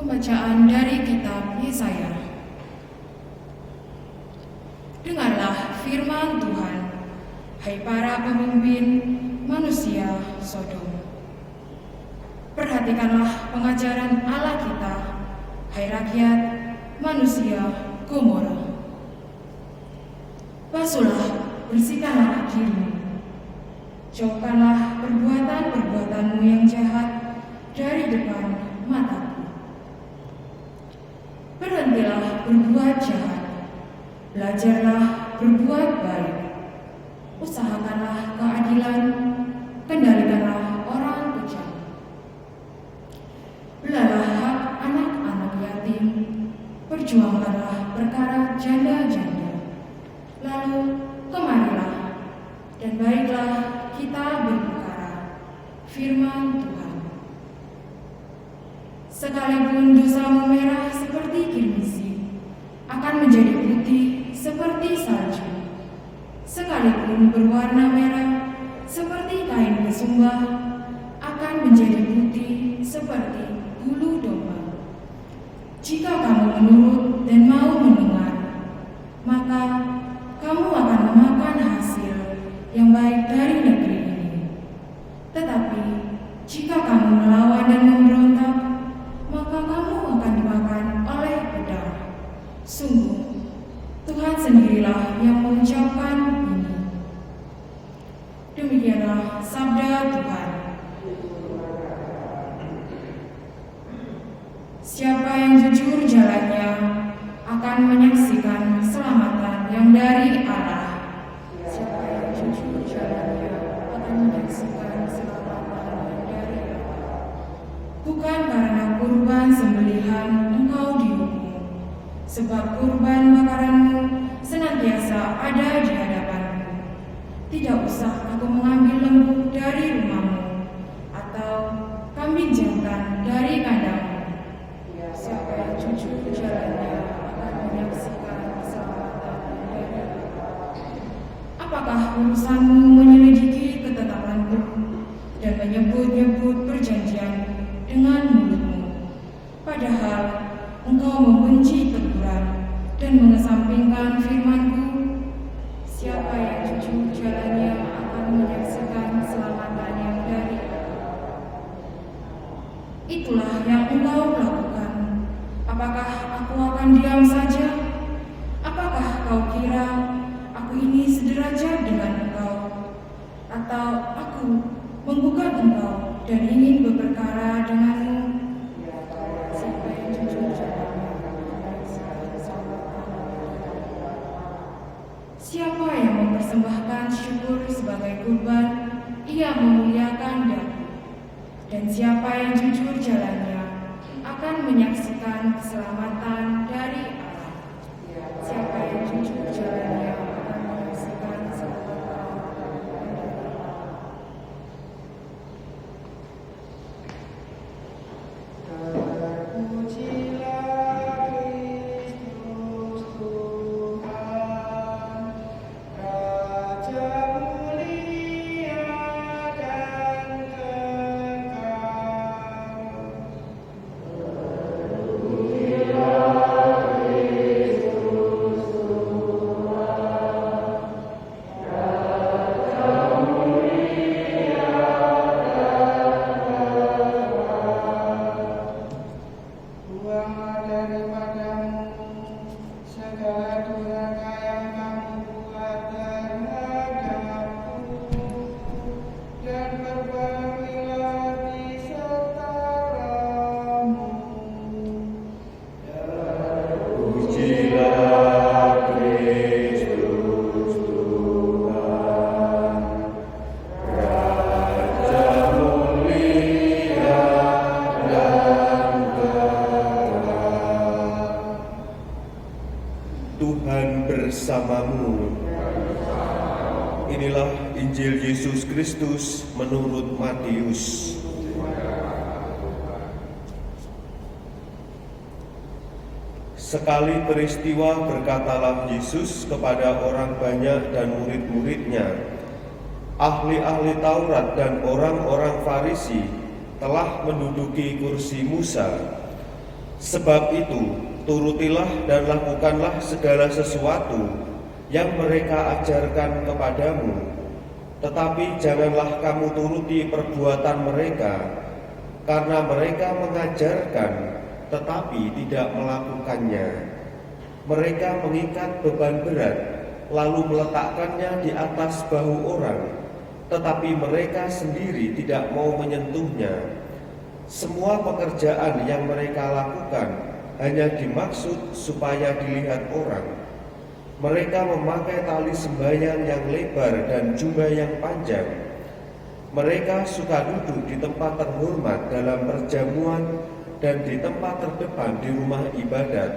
Pembacaan dari kitab Yesaya. Dengarlah firman Tuhan, hai para pemimpin manusia Sodom. Perhatikanlah pengajaran Allah kita, hai rakyat manusia Gomora. Basuhlah, bersihkanlah dirimu. Jauhkanlah perbuatan-perbuatanmu yang jahat dari depan mataku. Berhentilah berbuat jahat, belajarlah berbuat baik, usahakanlah keadilan, kendalikanlah orang kejam. Belalah hak anak-anak yatim, perjuangkanlah perkara janda-janda. Lalu kemarilah, dan baiklah kita berperkara, firman Tuhan. Sekalipun dosamu merah seperti kirmisi, akan menjadi putih seperti salju. Sekalipun berwarna merah seperti kain kesumbah, akan menjadi putih seperti bulu domba. Jika kamu menurut dan mau mendengar, maka kamu akan memakan hasil yang baik dari negeri ini. Tetapi jika kamu melawan dan memberontak, maka kamu akan dimakan oleh pedang. Sungguh, Tuhan sendirilah yang mengucapkan ini. Demikianlah sabda Tuhan. Siapa yang jujur jalannya akan menyaksikan keselamatan yang dari Allah. Siapa yang jujur jalannya akan menyaksikan keselamatan yang dari Allah. Bukan karena kurban sembelihan engkau dihukum, sebab kurban bakaranmu senantiasa ada di hadapanmu. Tidak usah aku mengambil lembu dari rumahmu, atau kambing jantan dari kandangmu. Siapa yang jujur jalannya akan menyaksikan keselamatan dari Allah. Apakah urusanmu menyelidiki ketetapanku dan menyebut-nyebut perjanjianku dengan mulutmu, padahal engkau membenci teguran dan mengesampingkan firmanku? Siapa yang jujur jalannya akan menyaksikan keselamatan yang dari Allah. Itulah yang engkau lakukan. Apakah aku akan diam saja? Apakah kau kira aku ini sederajat dengan engkau? Atau aku menggugat engkau dan ingin berperkara denganmu? Siapa yang jujur jalannya akan menyaksikan keselamatan dari Allah. Siapa yang mempersembahkan syukur sebagai kurban, ia memuliakan daku. Dan siapa yang jujur jalannya akan menyaksikan keselamatan dari Allah. Siapa yang jujur jalannya akan menyaksikan keselamatan dari Allah. Tuhan bersamamu. Inilah Injil Yesus Kristus menurut Matius. Sekali peristiwa berkatalah Yesus kepada orang banyak dan murid-muridnya, ahli-ahli Taurat dan orang-orang Farisi telah menduduki kursi Musa. Sebab itu, turutilah dan lakukanlah segala sesuatu yang mereka ajarkan kepadamu, tetapi janganlah kamu turuti perbuatan mereka, karena mereka mengajarkan tetapi tidak melakukannya. Mereka mengikat beban berat, lalu meletakkannya di atas bahu orang, tetapi mereka sendiri tidak mau menyentuhnya. Semua pekerjaan yang mereka lakukan hanya dimaksud supaya dilihat orang. Mereka memakai tali sembahyang yang lebar dan jubah yang panjang. Mereka suka duduk di tempat terhormat dalam perjamuan dan di tempat terdepan di rumah ibadat.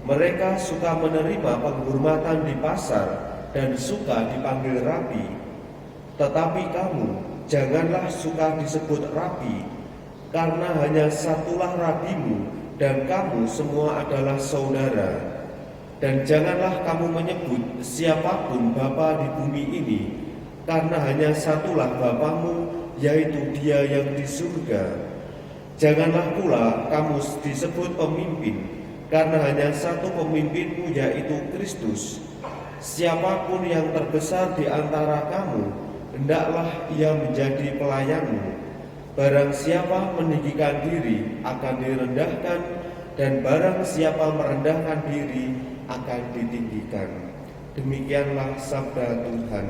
Mereka suka menerima penghormatan di pasar dan suka dipanggil rabi. Tetapi kamu janganlah suka disebut rabi, karena hanya satulah rabimu dan kamu semua adalah saudara. Dan janganlah kamu menyebut siapapun bapa di bumi ini, karena hanya satulah Bapamu, yaitu Dia yang di surga. Janganlah pula kamu disebut pemimpin, karena hanya satu pemimpinmu, yaitu Kristus. Siapapun yang terbesar di antara kamu, hendaklah ia menjadi pelayanmu. Barang siapa meninggikan diri akan direndahkan, dan barang siapa merendahkan diri akan ditinggikan. Demikianlah sabda Tuhan.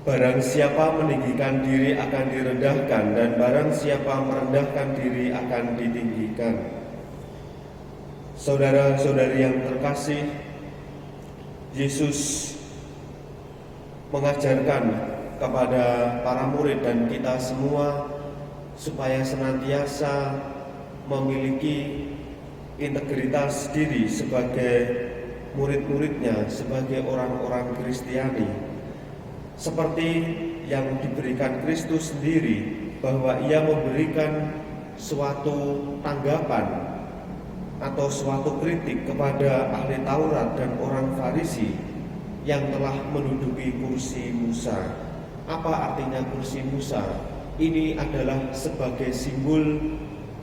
Barang siapa meninggikan diri akan direndahkan, dan barang siapa merendahkan diri akan ditinggikan. Saudara-saudari yang terkasih, Yesus mengajarkan kepada para murid dan kita semua supaya senantiasa memiliki integritas diri sebagai murid-muridnya, sebagai orang-orang Kristiani, seperti yang diberikan Kristus sendiri, bahwa ia memberikan suatu tanggapan atau suatu kritik kepada ahli Taurat dan orang Farisi yang telah menduduki kursi Musa. Apa artinya kursi Musa? Ini adalah sebagai simbol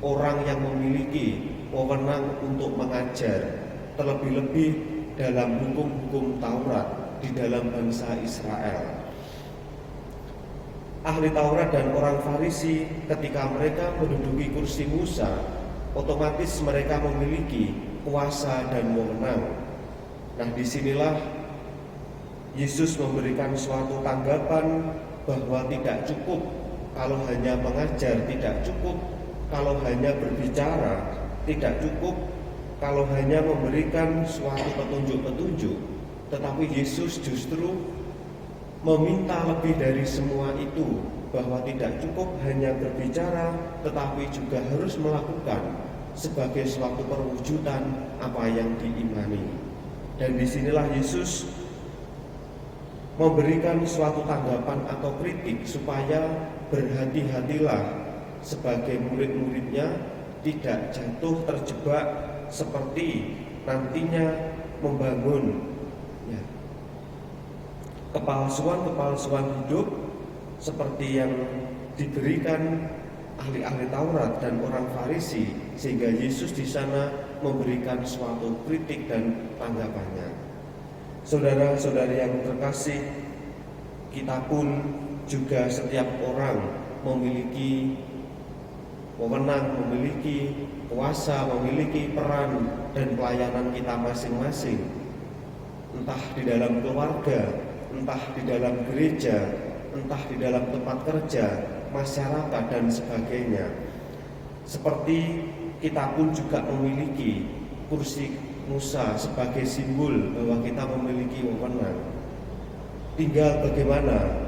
orang yang memiliki wewenang untuk mengajar, terlebih-lebih dalam hukum-hukum Taurat di dalam bangsa Israel. Ahli Taurat dan orang Farisi ketika mereka menduduki kursi Musa, otomatis mereka memiliki kuasa dan wewenang. Nah, disinilah Yesus memberikan suatu tanggapan bahwa tidak cukup kalau hanya mengajar, tidak cukup kalau hanya berbicara, tidak cukup kalau hanya memberikan suatu petunjuk-petunjuk, tetapi Yesus justru meminta lebih dari semua itu, bahwa tidak cukup hanya berbicara, tetapi juga harus melakukan sebagai suatu perwujudan apa yang diimani. Dan disinilah Yesus memberikan suatu tanggapan atau kritik supaya berhati-hatilah sebagai murid-muridnya tidak jatuh terjebak seperti nantinya membangun kepalsuan hidup seperti yang diberikan ahli-ahli Taurat dan orang Farisi, sehingga Yesus di sana memberikan suatu kritik dan tanggapannya. Saudara-saudari yang terkasih, kita pun juga setiap orang memiliki wewenang, memiliki kuasa, memiliki peran dan pelayanan kita masing-masing, entah di dalam keluarga, entah di dalam gereja, entah di dalam tempat kerja, masyarakat dan sebagainya. Seperti kita pun juga memiliki kursi Musa sebagai simbol bahwa kita memiliki wewenang. Tinggal bagaimana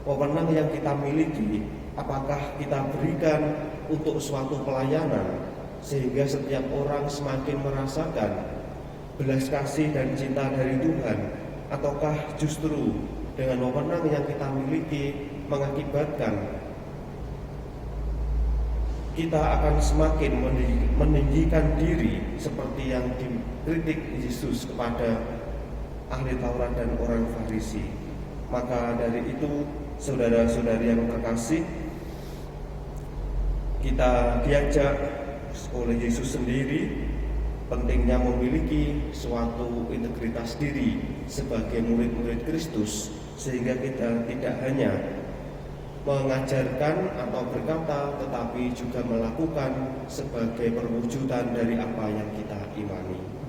wewenang yang kita miliki, apakah kita berikan untuk suatu pelayanan sehingga setiap orang semakin merasakan belas kasih dan cinta dari Tuhan, ataukah justru dengan wewenang yang kita miliki mengakibatkan kita akan semakin meninggikan diri seperti yang dikritik Yesus kepada ahli Taurat dan orang Farisi. Maka dari itu, saudara-saudari yang terkasih, kita diajak oleh Yesus sendiri pentingnya memiliki suatu integritas diri sebagai murid-murid Kristus, sehingga kita tidak hanya mengajarkan atau berkata, tetapi juga melakukan sebagai perwujudan dari apa yang kita imani.